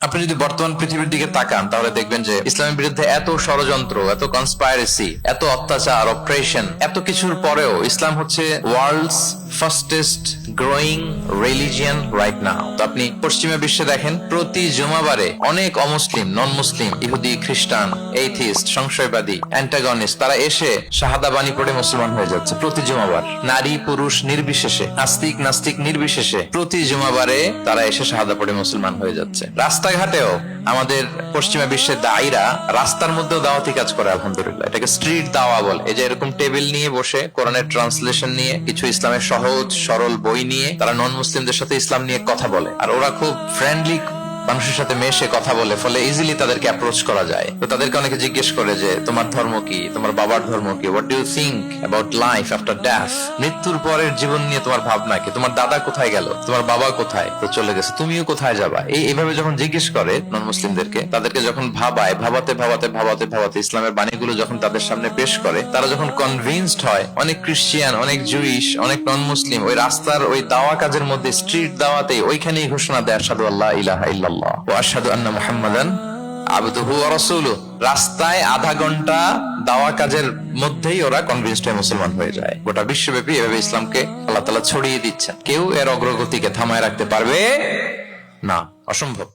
আপনি যদি বর্তমান পৃথিবীর দিকে তাকান তাহলে দেখবেন যে ইসলামের বিরুদ্ধে এত ষড়যন্ত্র, এত কনস্পাইরেসি, এত অত্যাচার, অপারেশন, এত কিছুর পরেও ইসলাম হচ্ছে world's fastest growing religion right now. তো আপনি পশ্চিমা বিশ্বে দেখেন প্রতি জুমাবারে অনেক অমুসলিম, নন মুসলিম, ইহুদি, খ্রিস্টান, এইথিস্ট, সংশয়বাদী, অ্যান্টাগনিস্ট তারা এসে শাহাদা বাণী পড়ে মুসলমান হয়ে যাচ্ছে প্রতি জুমাবার। নারী পুরুষ নির্বিশেষে, আস্তিক নাস্তিক নির্বিশেষে প্রতি জুমাবারে তারা এসে শাহাদা পড়ে মুসলমান হয়ে যাচ্ছে। রাস্তাঘাটেও আমাদের পশ্চিমা বিশ্বের দায়ীরা রাস্তার মধ্যেও দাওয়াতি কাজ করে, আলহামদুলিল্লাহ। এটাকে স্ট্রিট দাওয়া বলে। এই যে এরকম টেবিল নিয়ে বসে কোরআনের ট্রান্সলেশন নিয়ে, কিছু ইসলামের সহজ সরল বই নিয়ে তারা নন মুসলিমদের সাথে ইসলাম নিয়ে কথা বলে, আর ওরা খুব ফ্রেন্ডলি মানুষের সাথে মেশে কথা বলে, ফলে ইজিলি তাদেরকে অ্যাপ্রোচ করা যায়। তো তাদেরকে অনেকে জিজ্ঞেস করে যে তোমার ধর্ম কি, তোমার বাবার ধর্ম কি, what do you think about life after death, মৃত্যুর পরের জীবন নিয়ে তোমার ভাবনা কি, তোমার দাদা কোথায় গেল, তোমার বাবা কোথায়, তো চলে গেছে, তুমিও কোথায় যাবা। এইভাবে যখন জিজ্ঞেস করে নন মুসলিমদেরকে, তাদেরকে যখন ভাবায়, ভাবাতে ভাবাতে ভাবাতে ভাবাতে ইসলামের বাণীগুলো যখন তাদের সামনে পেশ করে, তারা যখন কনভিন্সড হয়, অনেক ক্রিশ্চিয়ান, অনেক জুইশ, অনেক নন মুসলিম ওই রাস্তার ওই দাওয়া কাজের মধ্যে, স্ট্রিট দাওয়াতে ওইখানেই ঘোষণা দেয় আশহাদু আল্লা ইলাহা ইল্লাল্লাহ ওয়া আশহাদু আন্না মুহাম্মাদান আবদুহু ওয়া রাসূলুহু। রাস্তায় আধা ঘন্টা দাওয়া কাজের মধ্যেই ওরা কনভিন্সড হয়ে মুসলমান হয়ে যায়। গোটা বিশ্বব্যাপী এভাবে ইসলামকে আল্লাহ তাআলা ছড়িয়ে দিচ্ছেন। কেউ এর অগ্রগতিকে থামায় রাখতে পারবে না, অসম্ভব।